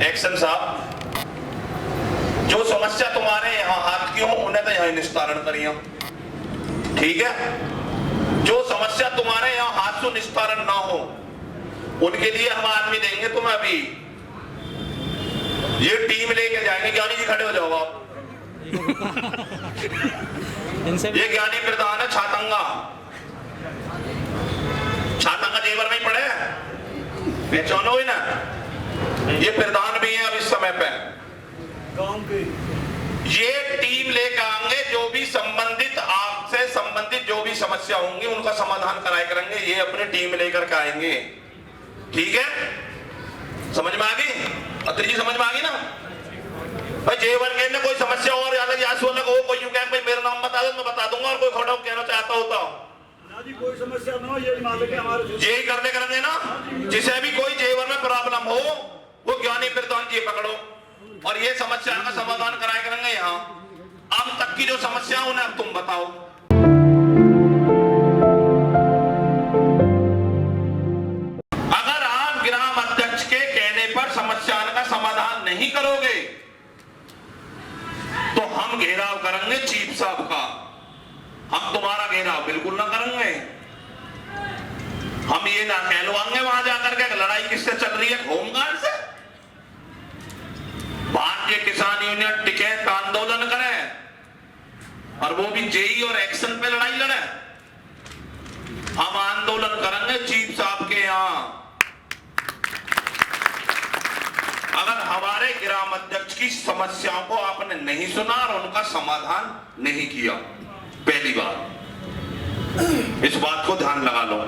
Action साहब, जो समस्या तुम्हारे यहाँ हाथ की हो उन्हें तो यहाँ निस्तारण करियो, ठीक है। जो समस्या तुम्हारे यहाँ हाथ से निस्तारण ना हो उनके लिए हम आदमी देंगे तुम्हें। अभी ये टीम लेके जाएंगे। ज्ञानी जी खड़े हो जाओ आप। ये ज्ञानी प्रधान है छातंगा। छातंगा जेवर नहीं पड़े, पहचानो ही ना। ये प्रधान भी है अब इस समय पे। ये टीम लेकर आएंगे, जो भी संबंधित आपसे संबंधित जो भी समस्या होंगी उनका समाधान कराया करेंगे। ये अपनी टीम लेकर के आएंगे, ठीक है। समझ में आ गई? अत्री जी समझ में आ गई ना भाई? जेवर के में कोई समस्या और अलग यासु अलग हो, कोई यूं कहे भाई मेरा नाम बता दो मैं बता दूंगा, और कोई खड़ा कहना चाहता होता ना जी कोई समस्या ना हो, ये मान के हमारे यही करने करेंगे ना। जिसे भी कोई जेवर में प्रॉब्लम हो वो ज्ञानी प्रधान जी पकड़ो और ये समस्या का समाधान कराया करेंगे। यहाँ अब तक की जो समस्या उन्हें अब तुम बताओ। अगर आप ग्राम अध्यक्ष के कहने पर समस्या का समाधान नहीं करोगे तो हम घेराव करेंगे चीफ साहब का। हम तुम्हारा घेराव बिल्कुल ना करेंगे। हम ये ना कहलवाएंगे वहां जाकर के लड़ाई किससे चल रही है, होमगार्ड से। भारतीय किसान यूनियन टिकैत आंदोलन करे और वो भी जेई और एक्शन पे लड़ाई लड़े। हम आंदोलन करेंगे चीफ साहब के यहां। अगर हमारे ग्राम अध्यक्ष की समस्याओं को आपने नहीं सुना और उनका समाधान नहीं किया, पहली बात इस बात को ध्यान लगा लो।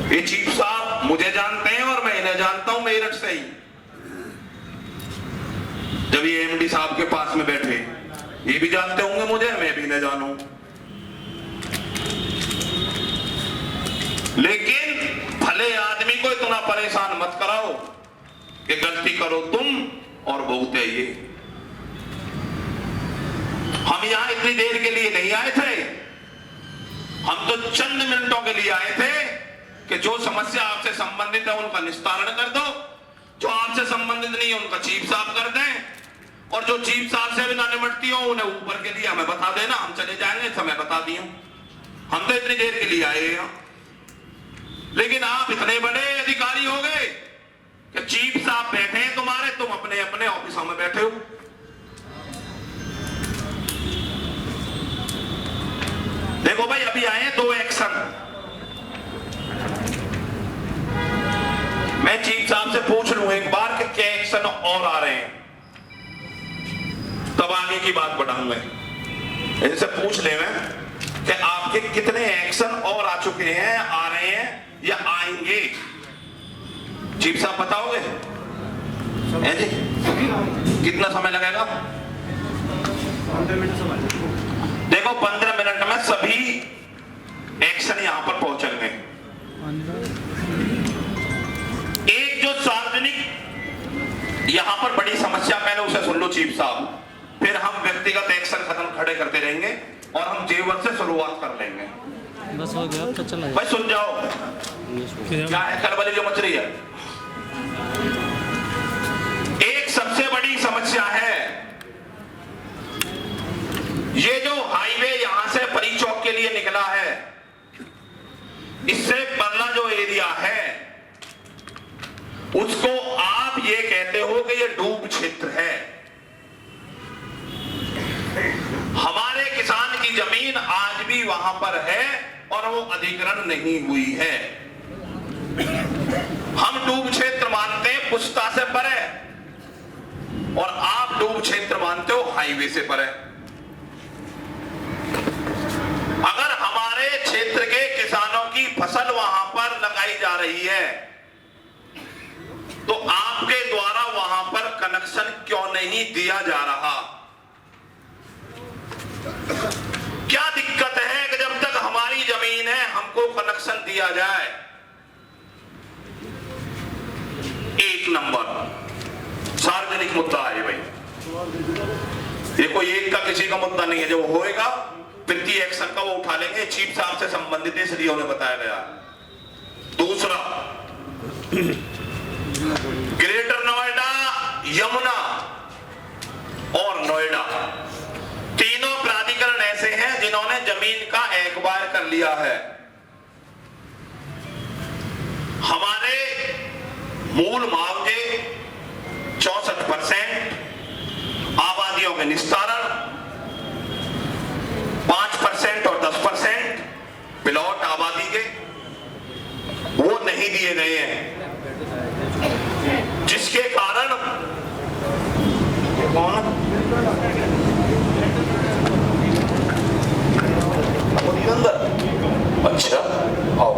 ये चीफ साहब मुझे जानते हैं और मैं इन्हें जानता हूं मेरठ से ही। जब ये एमडी साहब के पास में बैठे ये भी जानते होंगे मुझे, मैं भी न जानूं। लेकिन भले आदमी को इतना परेशान मत कराओ कि गलती करो तुम और भुगते ये। हम यहां इतनी देर के लिए नहीं आए थे, हम तो चंद मिनटों के लिए आए थे कि जो समस्या आपसे संबंधित है उनका निस्तारण कर दो, जो आपसे संबंधित नहीं है उनका चीफ साहब कर दें, और जो चीफ साहब से भी ना निपटती हो उन्हें ऊपर के लिए हमें बता देना, हम चले जाएंगे। समय बता दिए, हम तो इतनी देर के लिए आए हैं। लेकिन आप इतने बड़े अधिकारी हो गए कि चीफ साहब बैठे हैं तुम्हारे, तुम अपने अपने ऑफिसों में बैठे हो। देखो भाई अभी आए 2 एक्शन। मैं चीफ साहब से पूछ लूं एक बार कि क्या एक्शन और आ रहे हैं, तब आगे की बात बढ़ाऊंगा। इनसे पूछ ले मैं कि आपके कितने एक्शन और आ चुके हैं, आ रहे हैं या आएंगे। चीफ साहब बताओगे हैं जी? कितना समय लगेगा? 15 मिनट समय। देखो 15 मिनट में सभी एक्शन यहां पर पहुंचेंगे। एक जो सार्वजनिक यहां पर बड़ी समस्या, पहले उसे सुन लो चीफ साहब, फिर हम व्यक्तिगत एक्शन खत्म खड़े करते रहेंगे और हम जेवर से शुरुआत कर लेंगे। बस हो गया तो चला भाई सुन जाओ क्या है खलबली जो मच रही है। एक सबसे बड़ी समस्या है ये जो हाईवे यहां से परी चौक के लिए निकला है, इससे पहला जो एरिया है उसको आप ये कहते हो कि ये डूब क्षेत्र है। हमारे किसान की जमीन आज भी वहां पर है और वो अधिग्रहण नहीं हुई है। हम डूब क्षेत्र मानते हैं पुस्ता से परे और आप डूब क्षेत्र मानते हो हाईवे से परे। अगर हमारे क्षेत्र के किसानों की फसल वहां पर लगाई जा रही है तो आपके द्वारा वहां पर कनेक्शन क्यों नहीं दिया जा रहा? क्या दिक्कत है कि जब तक हमारी जमीन है हमको कनेक्शन दिया जाए? एक नंबर सार्वजनिक मुद्दा है भाई, ये कोई एक का किसी का मुद्दा नहीं है। जो होएगा वित्तीय एक्शन का वो उठा लेंगे, चीफ साहब से संबंधित है इसलिए उन्हें बताया गया। दूसरा, ग्रेटर नोएडा मूल मुआवजे 64%, आबादियों के निस्तारण 5% और 10% प्लॉट आबादी के वो नहीं दिए गए हैं, जिसके कारण अच्छा आओ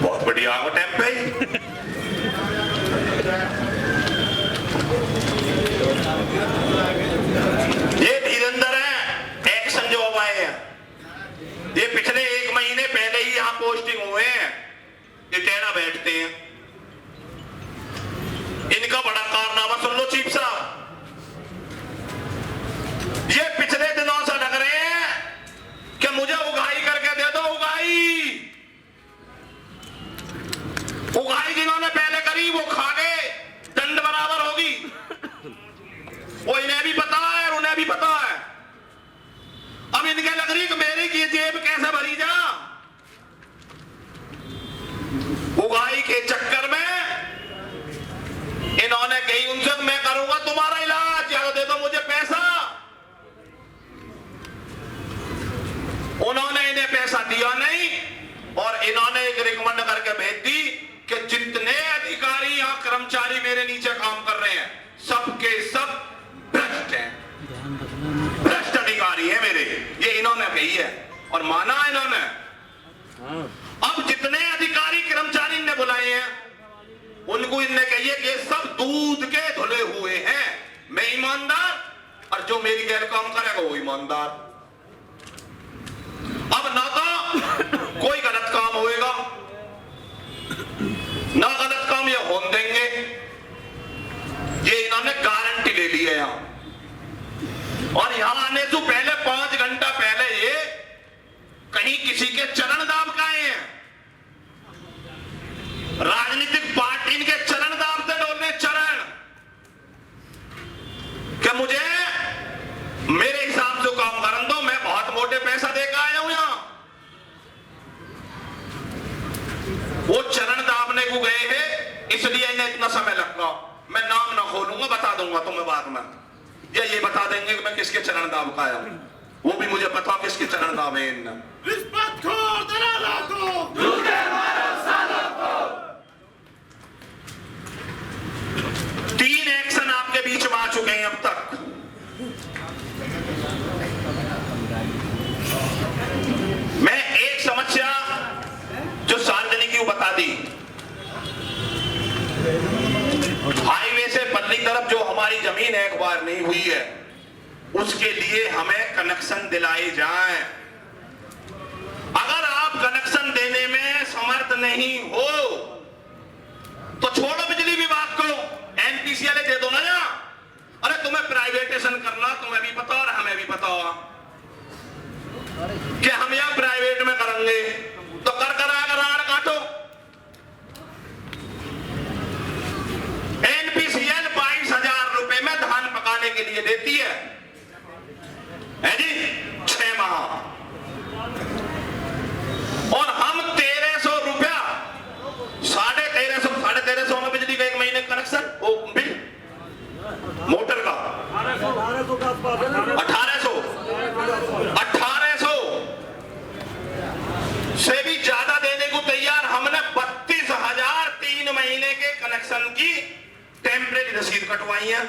बहुत बढ़िया आगो टाइम पे ये धीरेन्द्र है एक्शन जो आए हैं, ये पिछले 1 महीने पहले ही यहां पोस्टिंग हुए हैं, ये टेढ़ा बैठते हैं। इनका बड़ा कारनामा सुन लो चीफ साहब, ये पिछले दिनों से लग रहे हैं कि मुझे उगाही करके दे दो, उगाही जिन्होंने पहले करी वो खा गए, दंड बराबर होगी, वो इन्हें भी पता है और उन्हें भी पता है। अब इनके लग रही कि मेरी की जेब कैसे भरी जा, उगाही के चक्कर में इन्होंने कही उनसे मैं करूंगा तुम्हारा इलाज, या दे दो मुझे पैसा। उन्होंने इन्हें पैसा दिया नहीं और इन्होंने एक रिकमेंड करके भेज दी कि जितने अधिकारी या कर्मचारी मेरे नीचे काम कर रहे हैं सबके सब भ्रष्ट हैं, भ्रष्ट अधिकारी हैं मेरे, ये इन्होंने कही है और माना इन्होंने। अब जितने अधिकारी कर्मचारी ने बुलाए हैं उनको इनने कहिए कि ये सब दूध के धुले हुए हैं, मैं ईमानदार और जो मेरी गैर काम करेगा वो ईमानदार। अब ना तो कोई गलत काम होएगा ना गलत काम ये होने देंगे, ये इन्होंने गारंटी ले ली है यहां। और यहां आने से पहले 5 घंटा पहले ये कहीं किसी के चरण दाब का हैं, राजनीतिक पार्टी इनके चरण दाब से डोलने चरण कि मुझे मेरे हिसाब से काम करन दो, मैं बहुत मोटे पैसा देकर आया हूं यहां। वो चरण दाबने को गए हैं इसलिए इन्हें इतना समय लगता। मैं नाम ना खोलूंगा, बता दूंगा तुम्हें बाद में, या ये बता देंगे कि मैं किसके चरण दाब का आया हूं, वो भी मुझे पता किसके चरण दाब है इनने। 3 एक्शन आपके बीच में आ चुके हैं अब तक। मैं एक समस्या जो सार्वजनिक की बता दी, हाईवे से बदली तरफ जो हमारी जमीन एक बार नहीं हुई है उसके लिए हमें कनेक्शन दिलाए जाएं। अगर आप कनेक्शन देने में समर्थ नहीं हो तो छोड़ो बिजली विभाग को, एनपीसीएल दे दो ना। या अरे तुम्हें प्राइवेटेशन करना तुम्हें भी पता और हमें भी पता होगा कि हम यहां प्राइवेट में करेंगे तो कर राड़ काटो। एनपीसीएल 22,000 रुपए में धान पकाने के लिए देती है जी 6 माह, और हम 1,300 रुपया 1350 में बिजली का 1 महीने कनेक्शन, वो बिल मोटर का 1800 से भी ज्यादा देने को तैयार। हमने 32,000 3 महीने के कनेक्शन की टेम्परेरी रसीद कटवाई है,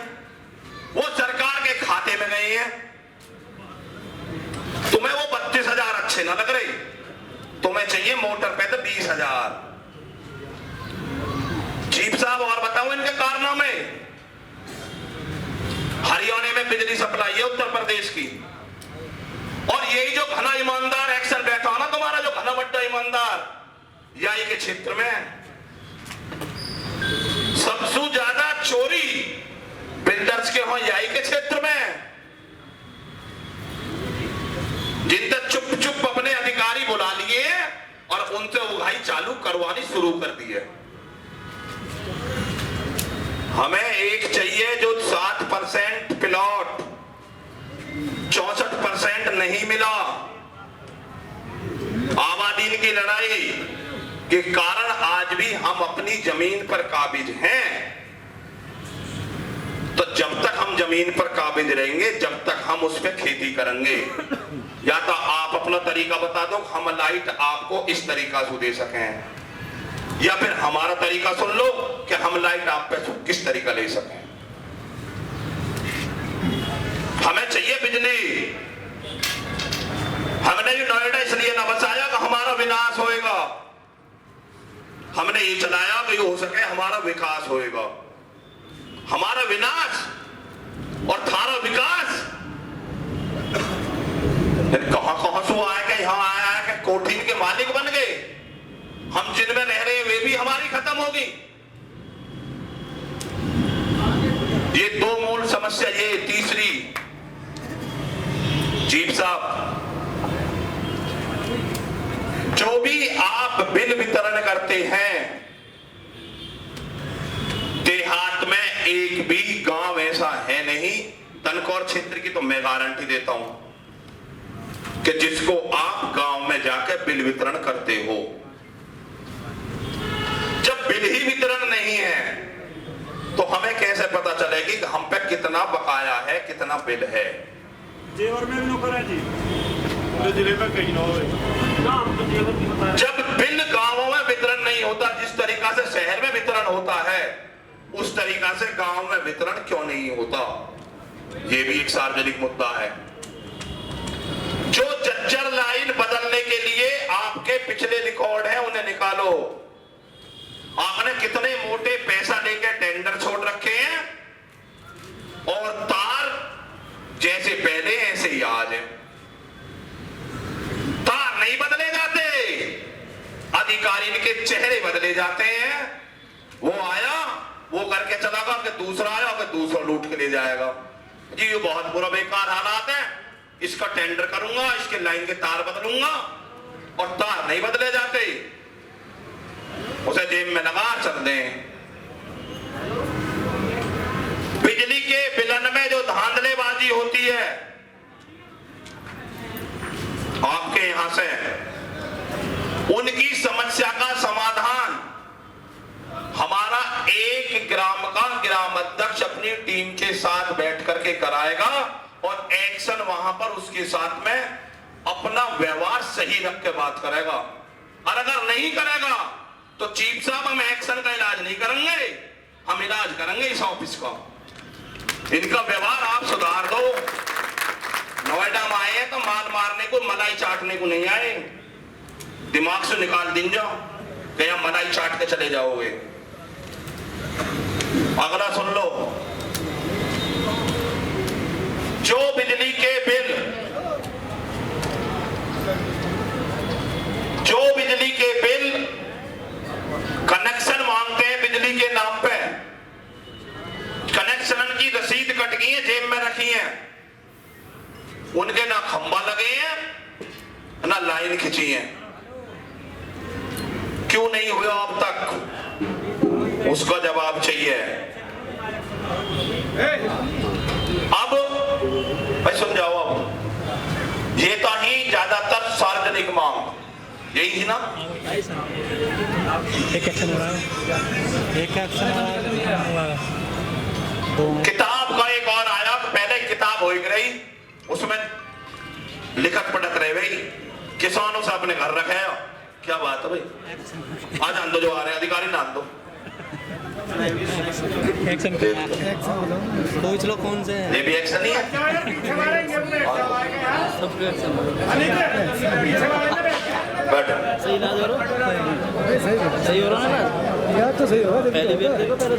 वो सरकार के खाते में गए हैं। तुम्हें वो 32,000 अच्छे ना लग रहे, तुम्हें चाहिए मोटर पे तो 20,000। चीफ साहब और बताओ इनके कारनामे। हरियाणा में बिजली सप्लाई है उत्तर प्रदेश की, और यही जो घना ईमानदार एक्शन बैठा ना तुम्हारा, जो घना बड्डा ईमानदार यही के क्षेत्र में सबसे ज्यादा चोरी बिल्डर्स के हो यही के क्षेत्र में, जिनसे चुप चुप अपने अधिकारी बुला लिए और उनसे उगाही चालू करवानी शुरू कर दी है। हमें एक चाहिए जो 7% प्लॉट 64% नहीं मिला, की लड़ाई के कारण आज भी हम अपनी जमीन पर काबिज हैं। तो जब तक हम जमीन पर काबिज रहेंगे, जब तक हम उस पर खेती करेंगे। या तो आप अपना तरीका बता दो, हम लाइट आपको इस तरीका से दे सकें, या फिर हमारा तरीका सुन लो कि हम लाइट आप पे किस तरीका ले सकें। हमें चाहिए बिजली। हमने ये नोएडा इसलिए ना बसाया कि हमारा विनाश होएगा, हमने ये चलाया कि हो सके हमारा विकास होएगा। हमारा विनाश और थारा विकास कहां से आया कि यहाँ आया कि कोठीन के मालिक बन गए। हम जिनमें रह रहे हैं वे भी हमारी खत्म होगी। ये दो मूल समस्या। ये तीसरी, चीफ साहब, जो भी आप बिल वितरण करते हैं, देहात में एक भी गांव ऐसा है नहीं, तनकौर क्षेत्र की तो मैं गारंटी देता हूं कि जिसको आप गांव में जाकर बिल वितरण करते हो। जब बिल ही वितरण नहीं है तो हमें कैसे पता चलेगी कि हम पे कितना बकाया है, कितना बिल है। जेवर में भी नौकर है जी, पूरे जिले में कहीं ना हो। जब बिल गांवों में वितरण नहीं होता, जिस तरीका से शहर में वितरण होता है, उस तरीका से गांव में वितरण क्यों नहीं होता? यह भी एक सार्वजनिक मुद्दा है। जो जज्जर लाइन बदलने के लिए आपके पिछले रिकॉर्ड हैं उन्हें निकालो। आपने कितने मोटे पैसा लेकर टेंडर छोड़ रखे हैं, और तार जैसे पहले ऐसे ही आज है। तार नहीं बदले जाते, अधिकारी के चेहरे बदले जाते हैं। वो आया, वो करके चला गया, कि दूसरा आया, कि दूसरा लूट के ले जाएगा। जी ये बहुत बुरा बेकार हालात है। इसका टेंडर करूंगा, इसके लाइन के तार बदलूंगा, और तार नहीं बदले जाते, उसे जेब में लगा चल दें। बिजली के बिलन में जो धांधलेबाजी होती है आपके यहां से, उनकी समस्या का समाधान हमारा एक ग्राम का ग्राम अध्यक्ष अपनी टीम के साथ बैठ करके कराएगा, और एक्शन वहां पर उसके साथ में अपना व्यवहार सही रख के बात करेगा। और अगर नहीं करेगा तो चीफ साहब हम एक्शन का इलाज नहीं करेंगे, हम इलाज करेंगे इस ऑफिस का। इनका व्यवहार आप सुधार दो। नोएडा में आए हैं तो माल मारने को, मलाई चाटने को नहीं आए। दिमाग से निकाल दिन जाओ कि हम मलाई चाट के चले जाओगे। अगला सुन लो, जो बिजली के बिल, जो बिजली के बिल कनेक्शन मांगते हैं बिजली के नाम पे, कनेक्शन की रसीद कट गई है, जेब में रखी है, उनके ना खंबा लगे हैं ना लाइन खिंची है। क्यों नहीं हुआ अब तक, उसका जवाब चाहिए। अब भाई सुन जाओ, अब ये तो ही ज्यादातर सार्वजनिक मांग यही थी ना। एक एक्शन हो रहा है, एक एक्शन हो रहा है। किताब का एक और आया, पहले किताब हो गई, उसमें लिखत पढ़त रहे भाई, किसानों से अपने घर रखे हैं। क्या बात है भाई, आज आन दो, जो आ रहे हैं अधिकारी ना आन दो। एक्शन पूछ लो कौन से है। ये भी एक्शन ही है। सही इलाज हो रहा है, सही हो रहा है ना, यार तो सही हो रहा है। पहले भी देखो, पहले